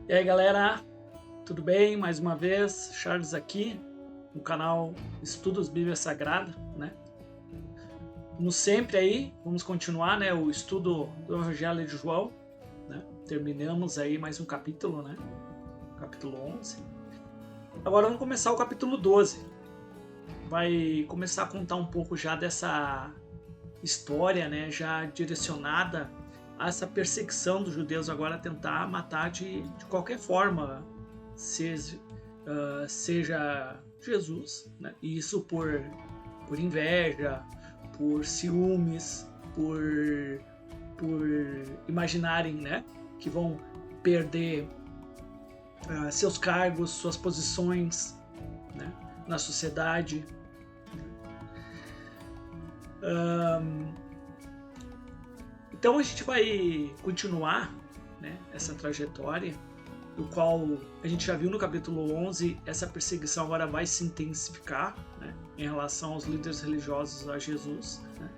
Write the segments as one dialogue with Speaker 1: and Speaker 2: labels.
Speaker 1: E aí galera, tudo bem? Mais uma vez, Charles aqui, no canal Estudos Bíblia Sagrada, né? Como sempre aí, vamos continuar, né, o estudo do Evangelho de João, né? Terminamos aí mais um capítulo, né? Capítulo 11. Agora vamos começar o capítulo 12. Vai começar a contar um pouco já dessa história, né, já direcionada a essa perseguição dos judeus agora tentar matar de qualquer forma, seja Jesus, né? E isso por inveja, por ciúmes, por imaginarem, né, que vão perder seus cargos, suas posições, né, na sociedade. Então a gente vai continuar, né, essa trajetória, do qual a gente já viu no capítulo 11, essa perseguição agora vai se intensificar, né, em relação aos líderes religiosos a Jesus, né,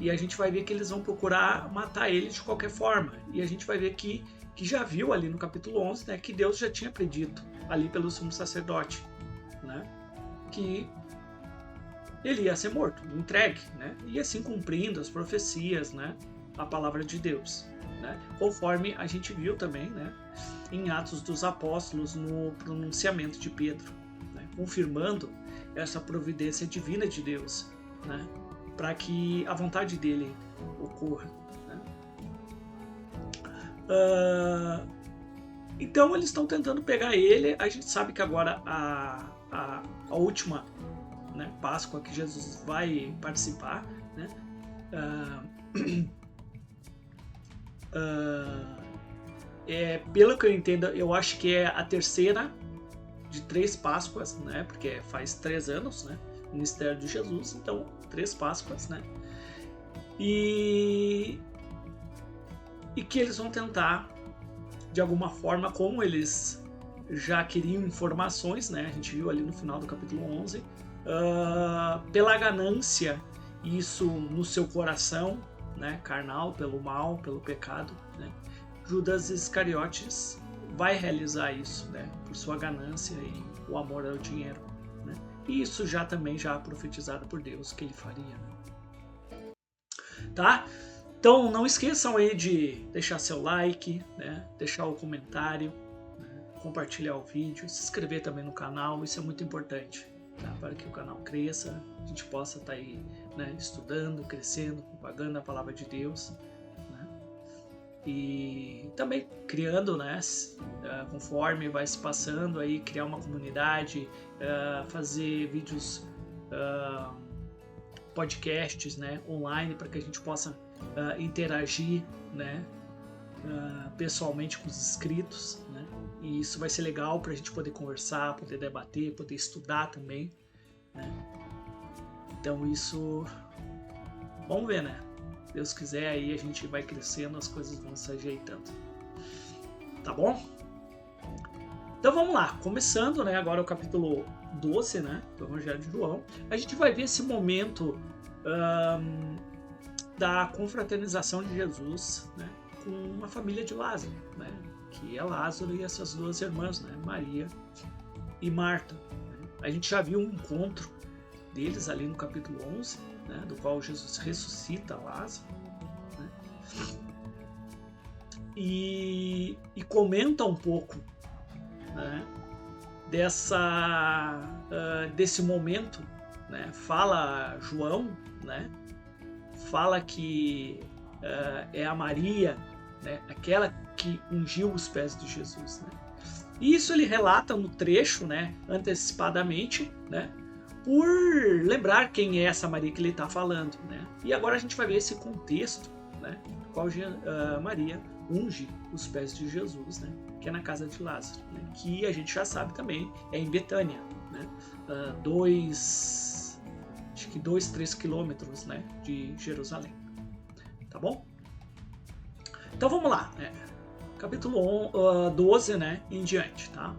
Speaker 1: e a gente vai ver que eles vão procurar matar ele de qualquer forma, e a gente vai ver que já viu ali no capítulo 11, né, que Deus já tinha predito ali pelo sumo sacerdote, né, que ele ia ser morto, entregue, né, e assim cumprindo as profecias, né, a palavra de Deus, né, conforme a gente viu também, né, em Atos dos Apóstolos, no pronunciamento de Pedro, né, confirmando essa providência divina de Deus, né, para que a vontade dele ocorra, né. Então eles estão tentando pegar ele. A gente sabe que agora a última, né, Páscoa que Jesus vai participar, né, pelo que eu entendo, eu acho que é a terceira de 3 Páscoas, né, porque faz 3 anos, né, o ministério de Jesus, então 3 Páscoas, né, e que eles vão tentar, de alguma forma, como eles já queriam informações, né, a gente viu ali no final do capítulo 11, pela ganância, isso no seu coração, né, carnal, pelo mal, pelo pecado, né, Judas Iscariotes vai realizar isso, né, por sua ganância e o amor ao dinheiro, né, e isso já também já profetizado por Deus que ele faria, né? Tá? Então não esqueçam aí de deixar seu like, né, deixar o comentário, né, compartilhar o vídeo, se inscrever também no canal, isso é muito importante, tá? Para que o canal cresça, a gente possa estar aí, né, estudando, crescendo, propagando a palavra de Deus, né? E também criando, né, conforme vai se passando aí, criar uma comunidade, fazer vídeos, podcasts, né, online, para que a gente possa interagir, né, pessoalmente com os inscritos, né, e isso vai ser legal para a gente poder conversar, poder debater, poder estudar também, né. Então isso, vamos ver, né, Deus quiser, aí a gente vai crescendo, as coisas vão se ajeitando, tá bom? Então vamos lá, começando, né, agora o capítulo 12, né, do Evangelho de João, a gente vai ver esse momento da confraternização de Jesus, né, com a família de Lázaro, né, que é Lázaro e essas duas irmãs, né, Maria e Marta, né. A gente já viu um encontro deles ali no capítulo 11, né, do qual Jesus ressuscita Lázaro, né, e comenta um pouco, né, desse momento, né, fala João, né, fala que é a Maria, né, aquela que ungiu os pés de Jesus, né, e isso ele relata no trecho, né, antecipadamente, né, por lembrar quem é essa Maria que ele está falando, né, e agora a gente vai ver esse contexto, né, no qual Maria unge os pés de Jesus, né, que é na casa de Lázaro, né, que a gente já sabe também é em Betânia, né, 3 quilômetros, né, de Jerusalém, tá bom? Então vamos lá, né, capítulo 12, né, em diante, tá?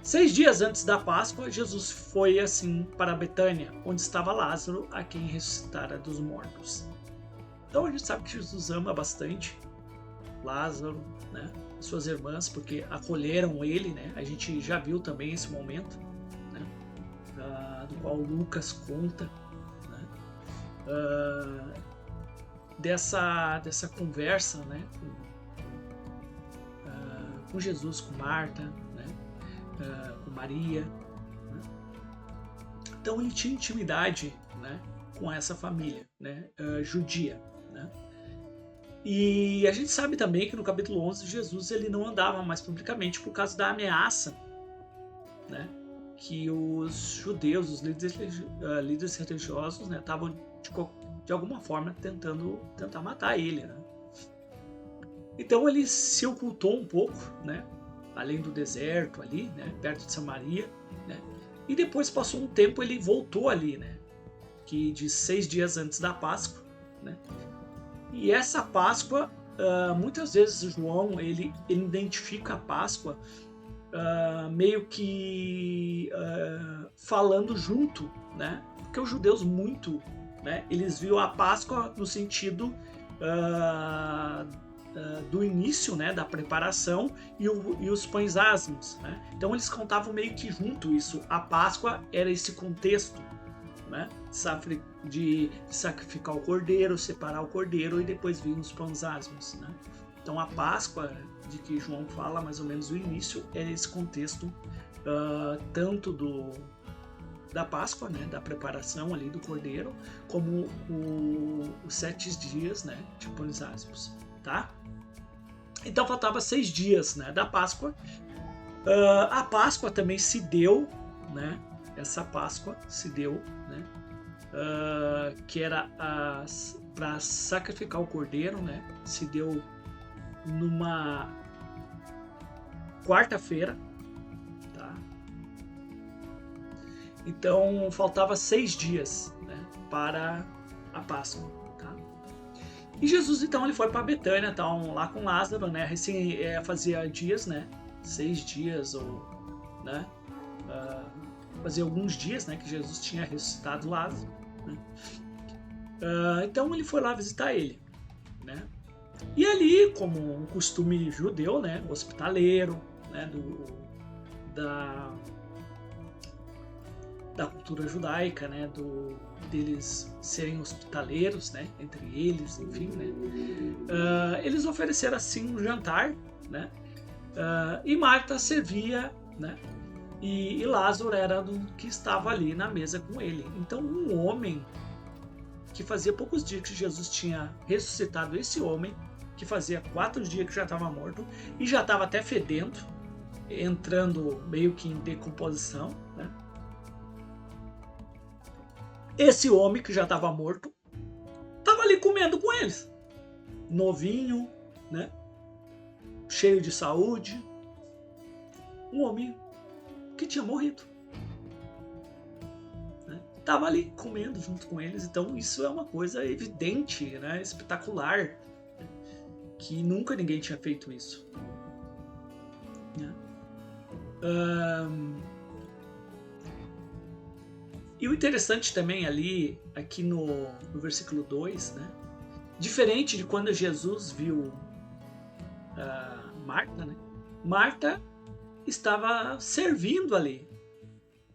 Speaker 1: 6 dias antes da Páscoa, Jesus foi assim para Betânia, onde estava Lázaro, a quem ressuscitara dos mortos. Então a gente sabe que Jesus ama bastante Lázaro, né, suas irmãs, porque acolheram ele, né? A gente já viu também esse momento, né, do qual Lucas conta, né, dessa conversa, né, com Jesus, com Marta, né, com Maria, né? Então ele tinha intimidade, né, com essa família, né, judia, né? E a gente sabe também que no capítulo 11 Jesus ele não andava mais publicamente por causa da ameaça, né, que os judeus, os líderes religiosos, né, estavam de alguma forma tentar matar ele, né? Então ele se ocultou um pouco, né, além do deserto ali, né, perto de Samaria, né? E depois passou um tempo, ele voltou ali, né, que de 6 dias antes da Páscoa, né? E essa Páscoa, muitas vezes João ele identifica a Páscoa meio que falando junto, né? Porque os judeus muito, né, eles viam a Páscoa no sentido do início, né, da preparação e os pães asmos, né? Então eles contavam meio que junto isso. A Páscoa era esse contexto, né, de sacrificar o cordeiro, separar o cordeiro e depois vinham os pães asmos, né? Então a Páscoa de que João fala, mais ou menos o início, é esse contexto tanto da Páscoa, né, da preparação ali do cordeiro, como os 7 dias, né, de pães asmos, tá? Então faltava 6 dias, né, da Páscoa. A Páscoa também se deu, né? Essa Páscoa se deu, né? Que era para sacrificar o cordeiro, né? Se deu numa quarta-feira, tá? Então faltava 6 dias, né, para a Páscoa, tá? E Jesus então ele foi para Betânia, então, lá com Lázaro, né? Recém fazia dias, né? 6 dias ou, né? Fazia alguns dias, né, que Jesus tinha ressuscitado Lázaro, né? Então ele foi lá visitar ele, né? E ali, como um costume judeu, né, hospitaleiro, né, da cultura judaica, né, deles serem hospitaleiros, né, entre eles, enfim, né, eles ofereceram assim um jantar, né, e Marta servia, né, e Lázaro era do que estava ali na mesa com ele. Então um homem que fazia poucos dias que Jesus tinha ressuscitado esse homem, que fazia 4 dias que já estava morto e já estava até fedendo, entrando meio que em decomposição, né? Esse homem que já estava morto estava ali comendo com eles, novinho, né? Cheio de saúde, um homem que tinha morrido, né? Estava ali comendo junto com eles. Então isso é uma coisa evidente, né? Espetacular, que nunca ninguém tinha feito isso, né? E o interessante também ali, aqui no versículo 2, né? Diferente de quando Jesus viu Marta, né? Marta estava servindo ali,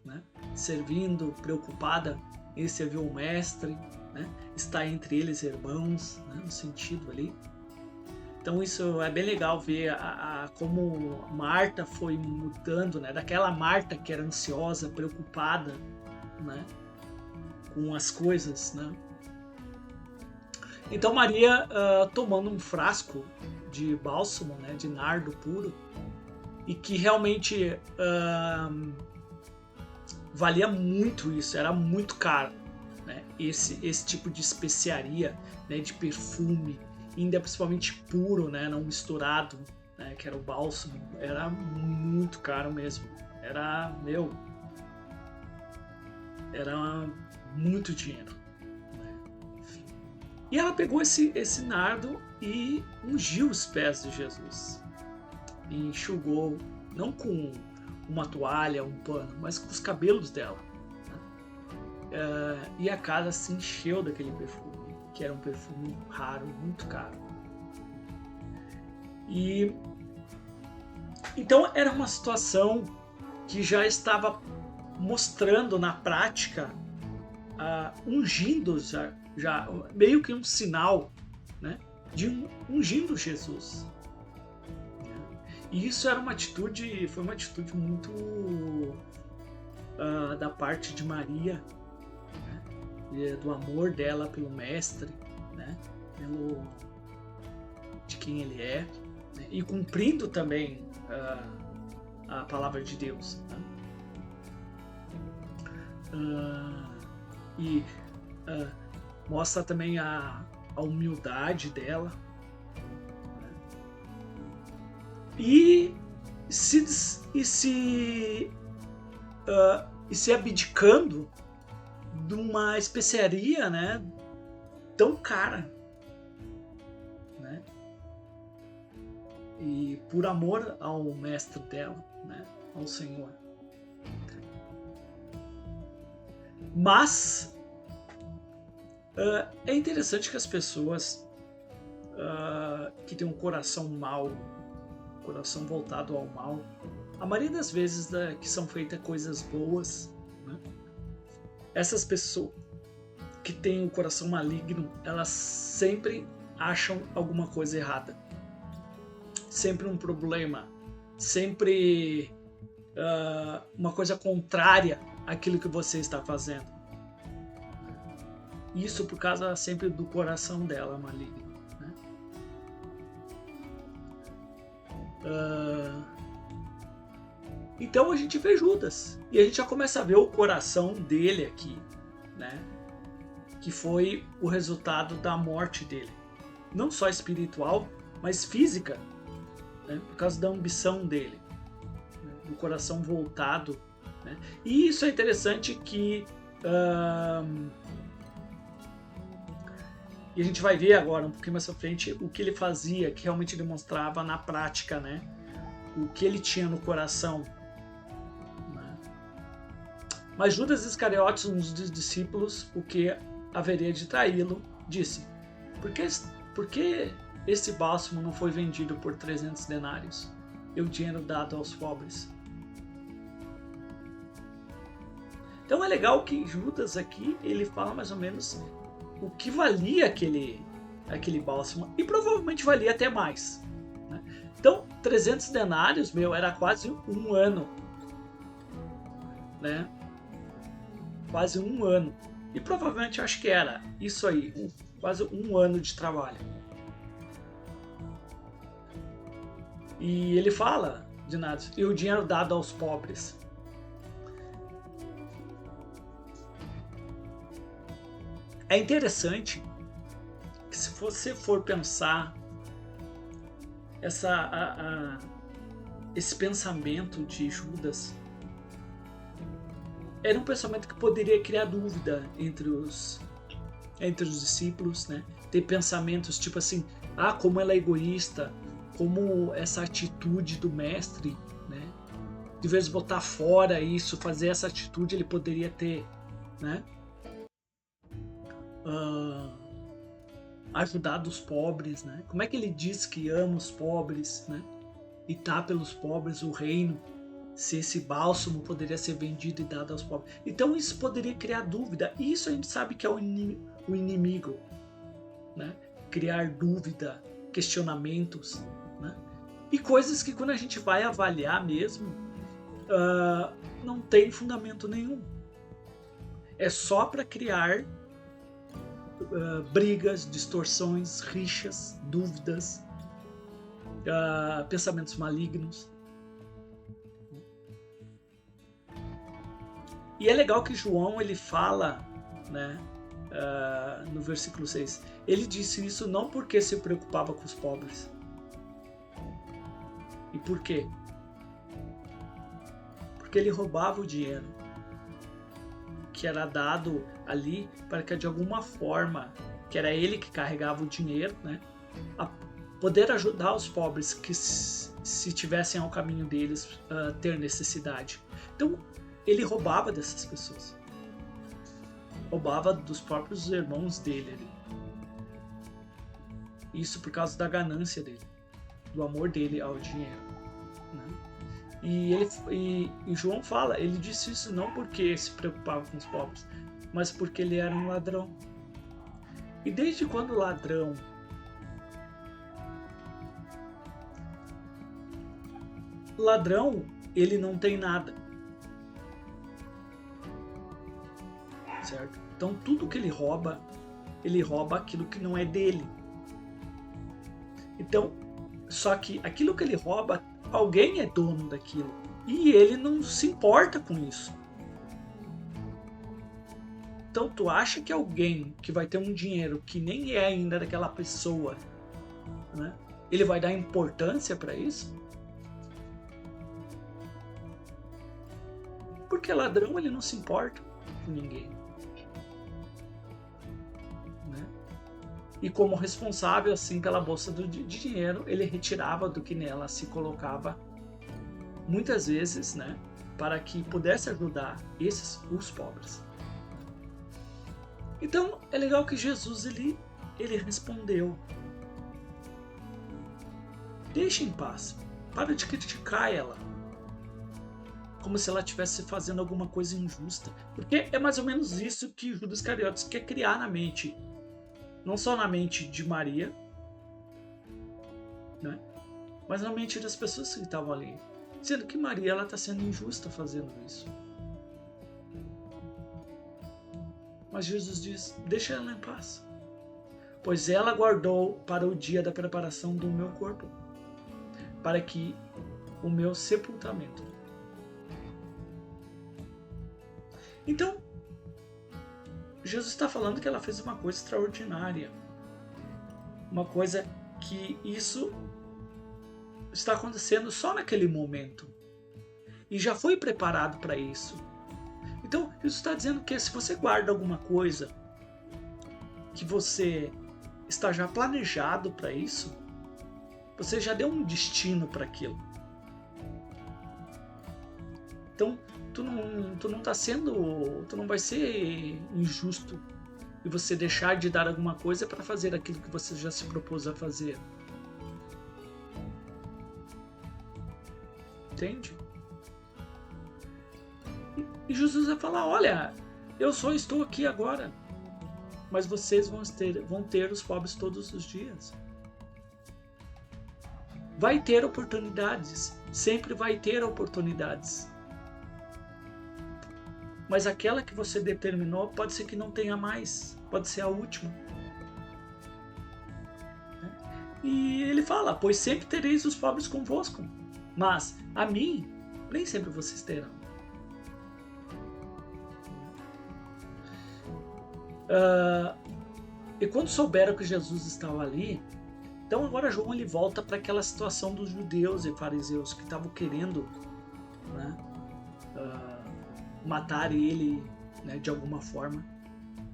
Speaker 1: né? Servindo, preocupada em servir o mestre, né? Está entre eles irmãos, né? No sentido ali. Então isso é bem legal ver como Marta foi mudando, né? Daquela Marta que era ansiosa, preocupada, né, com as coisas, né? Então Maria tomando um frasco de bálsamo, né, de nardo puro, e que realmente valia muito isso, era muito caro, né? Esse tipo de especiaria, né, de perfume, ainda principalmente puro, né, não misturado, né, que era o bálsamo, era muito caro mesmo. Era muito dinheiro, né? E ela pegou esse nardo e ungiu os pés de Jesus e enxugou, não com uma toalha, um pano, mas com os cabelos dela, né? E a casa se encheu daquele perfume, que era um perfume raro, muito caro. E então era uma situação que já estava mostrando na prática, ungindo já meio que um sinal, né, de ungindo Jesus. E isso era foi uma atitude muito da parte de Maria, né, do amor dela pelo Mestre, né, de quem ele é, né, e cumprindo também a palavra de Deus, né? E mostra também a humildade dela, né? E se abdicando de uma especiaria, né, tão cara, né? E por amor ao mestre dela, né, ao Senhor. Mas é interessante que as pessoas que têm um coração mau, coração voltado ao mal, a maioria das vezes que são feitas coisas boas, né, essas pessoas que têm um coração maligno, elas sempre acham alguma coisa errada, sempre um problema, sempre uma coisa contrária àquilo que você está fazendo. Isso por causa sempre do coração dela maligno, né? Então a gente vê Judas e a gente já começa a ver o coração dele aqui, né? Que foi o resultado da morte dele, não só espiritual, mas física, né? Por causa da ambição dele, né? Do coração voltado, né? E isso é interessante que e a gente vai ver agora, um pouquinho mais pra frente, o que ele fazia, que realmente demonstrava na prática, né, o que ele tinha no coração, né? Mas Judas Iscariotes, um dos discípulos, o que haveria de traí-lo, disse: por que esse bálsamo não foi vendido por 300 denários, e o dinheiro dado aos pobres? Então é legal que Judas aqui, ele fala mais ou menos o que valia aquele bálsamo, e provavelmente valia até mais, né? Então 300 denários, era quase um ano, né? Quase um ano. E provavelmente acho que era isso aí, quase um ano de trabalho. E ele fala, de nada, e o dinheiro dado aos pobres. É interessante que, se você for pensar esse pensamento de Judas, era um pensamento que poderia criar dúvida entre os discípulos, né? Ter pensamentos tipo assim: como ela é egoísta, como essa atitude do mestre, né? De vez de botar fora isso, fazer essa atitude, ele poderia ter, né, ajudado os pobres, né? Como é que ele diz que ama os pobres, né? E tá pelos pobres o reino, se esse bálsamo poderia ser vendido e dado aos pobres? Então isso poderia criar dúvida. E isso a gente sabe que é o inimigo, né? Criar dúvida, questionamentos, né? E coisas que, quando a gente vai avaliar mesmo, não tem fundamento nenhum. É só para criar brigas, distorções, rixas, dúvidas, pensamentos malignos. E é legal que João, ele fala, né, no versículo 6, ele disse isso não porque se preocupava com os pobres. E por quê? Porque ele roubava o dinheiro que era dado ali, para que de alguma forma, que era ele que carregava o dinheiro, né, a poder ajudar os pobres que, se tivessem ao caminho deles, ter necessidade. Então ele roubava dessas pessoas, roubava dos próprios irmãos dele ali. Isso por causa da ganância dele. do amor dele ao dinheiro, né? E João fala, ele disse isso não porque se preocupava com os pobres, mas porque ele era um ladrão. E desde quando o ladrão, ele não tem nada, certo? Então tudo que ele rouba aquilo que não é dele. Então, só que aquilo que ele rouba, alguém é dono daquilo. E ele não se importa com isso. Então, tu acha que alguém que vai ter um dinheiro que nem é ainda daquela pessoa, né? Ele vai dar importância para isso? Porque ladrão, ele não se importa com ninguém. E como responsável assim pela bolsa de dinheiro, ele retirava do que nela se colocava, muitas vezes, né, para que pudesse ajudar os pobres. Então é legal que Jesus ele respondeu: deixa em paz, para de criticar ela, como se ela estivesse fazendo alguma coisa injusta, porque é mais ou menos isso que Judas Iscariotes quer criar na mente. Não só na mente de Maria, né? Mas na mente das pessoas que estavam ali. Sendo que Maria está sendo injusta fazendo isso. Mas Jesus diz, deixa ela em paz. Pois ela guardou para o dia da preparação do meu corpo, para que o meu sepultamento. Então, Jesus está falando que ela fez uma coisa extraordinária. Uma coisa que isso está acontecendo só naquele momento. E já foi preparado para isso. Então, Jesus está dizendo que se você guarda alguma coisa, que você está já planejado para isso, você já deu um destino para aquilo. Então, tu não vai ser injusto e você deixar de dar alguma coisa para fazer aquilo que você já se propôs a fazer. Entende? E Jesus vai falar, olha, eu só estou aqui agora, mas vocês vão ter os pobres todos os dias. Vai ter oportunidades, sempre vai ter oportunidades. Mas aquela que você determinou pode ser que não tenha mais, pode ser a última. E ele fala, pois sempre tereis os pobres convosco, mas a mim nem sempre vocês terão. E quando souberam que Jesus estava ali, então agora João ele volta para aquela situação dos judeus e fariseus que estavam querendo, né, matar ele, né, de alguma forma,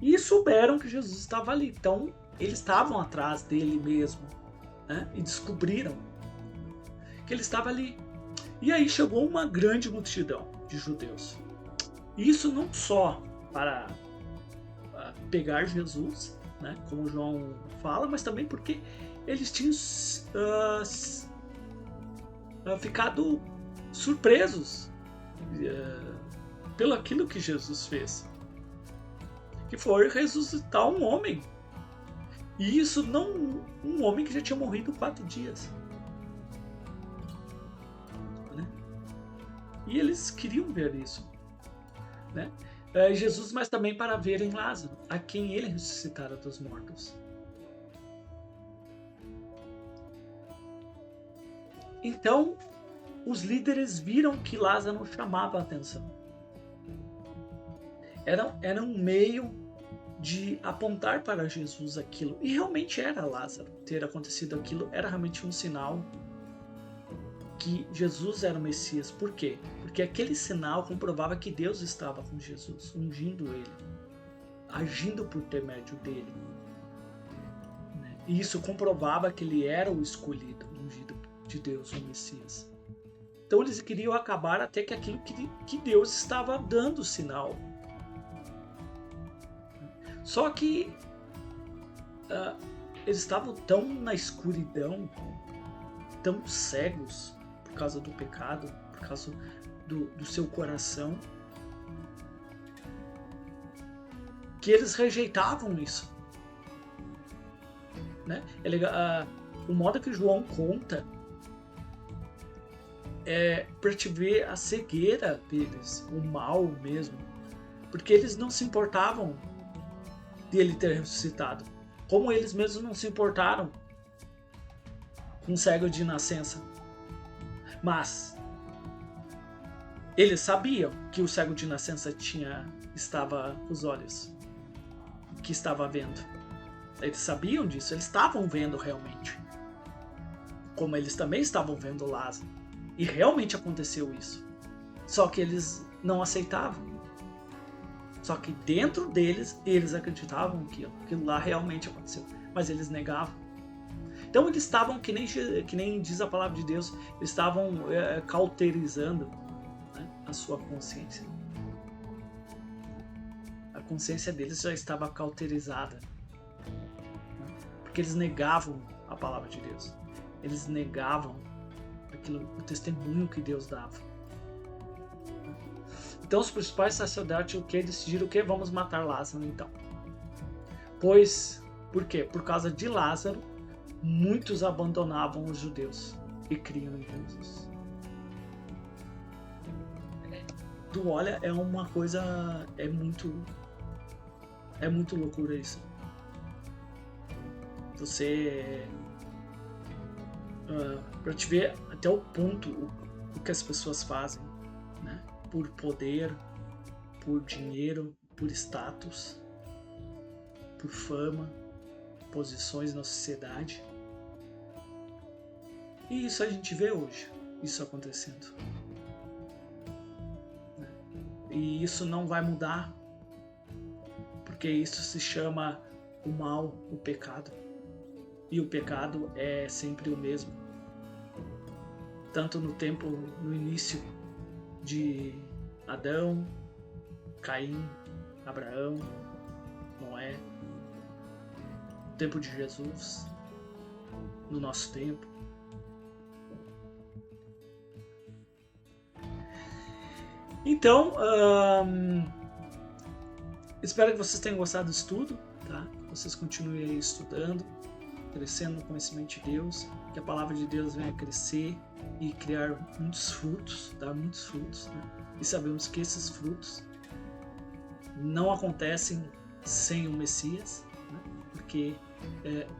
Speaker 1: e souberam que Jesus estava ali, então eles estavam atrás dele mesmo, né, e descobriram que ele estava ali. E aí chegou uma grande multidão de judeus, isso não só para pegar Jesus, né, como João fala, mas também porque eles tinham ficado surpresos pelo aquilo que Jesus fez, que foi ressuscitar um homem, e isso não um homem que já tinha morrido 4 dias, né? E eles queriam ver isso, né? Jesus, mas também para verem Lázaro, a quem ele ressuscitara dos mortos. Então os líderes viram que Lázaro chamava a atenção. Era um meio de apontar para Jesus aquilo. E realmente era Lázaro. Ter acontecido aquilo era realmente um sinal que Jesus era o Messias. Por quê? Porque aquele sinal comprovava que Deus estava com Jesus, ungindo ele, agindo por intermédio dele. E isso comprovava que ele era o escolhido, ungido de Deus, o Messias. Então eles queriam acabar até que aquilo que Deus estava dando sinal. Só que eles estavam tão na escuridão tão cegos por causa do pecado, por causa do seu coração, que eles rejeitavam isso. Né? O modo que João conta é para te ver a cegueira deles, o mal mesmo, porque eles não se importavam de ele ter ressuscitado, como eles mesmos não se importaram com o cego de nascença. Mas eles sabiam que o cego de nascença estava com os olhos, que estava vendo. Eles sabiam disso, eles estavam vendo realmente, como eles também estavam vendo Lázaro, e realmente aconteceu isso. Só que eles não aceitavam. Só que dentro deles, eles acreditavam que aquilo lá realmente aconteceu, mas eles negavam. Então eles estavam, que nem diz a palavra de Deus, eles estavam cauterizando, né, a sua consciência. A consciência deles já estava cauterizada, né, porque eles negavam a palavra de Deus. Eles negavam o testemunho que Deus dava. Então os principais sacerdotes decidiram o que? Vamos matar Lázaro então. Por quê? Por causa de Lázaro, muitos abandonavam os judeus e criam em Jesus. Olha, é uma coisa, é muito loucura isso. Você, para te ver até o ponto o que as pessoas fazem, né? Por poder, por dinheiro, por status, por fama, posições na sociedade. E isso a gente vê hoje, isso acontecendo. E isso não vai mudar, porque isso se chama o mal, o pecado. E o pecado é sempre o mesmo. Tanto no início de Adão, Caim, Abraão, Noé, no tempo de Jesus, no nosso tempo. Então, espero que vocês tenham gostado do estudo, tá? Vocês continuem aí estudando, crescendo no conhecimento de Deus, que a palavra de Deus venha crescer e criar muitos frutos, dar muitos frutos, né? E sabemos que esses frutos não acontecem sem o Messias, né? Porque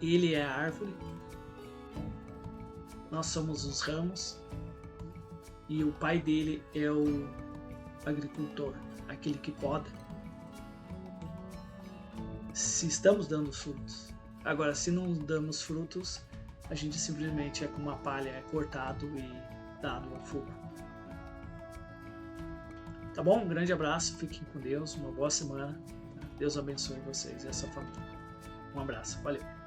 Speaker 1: ele é a árvore, nós somos os ramos e o pai dele é o agricultor, aquele que poda. Se estamos dando frutos. Agora, se não damos frutos, a gente simplesmente é como uma palha, é cortado e dado ao fogo. Tá bom? Um grande abraço, fiquem com Deus, uma boa semana. Deus abençoe vocês e a sua família. Um abraço, valeu!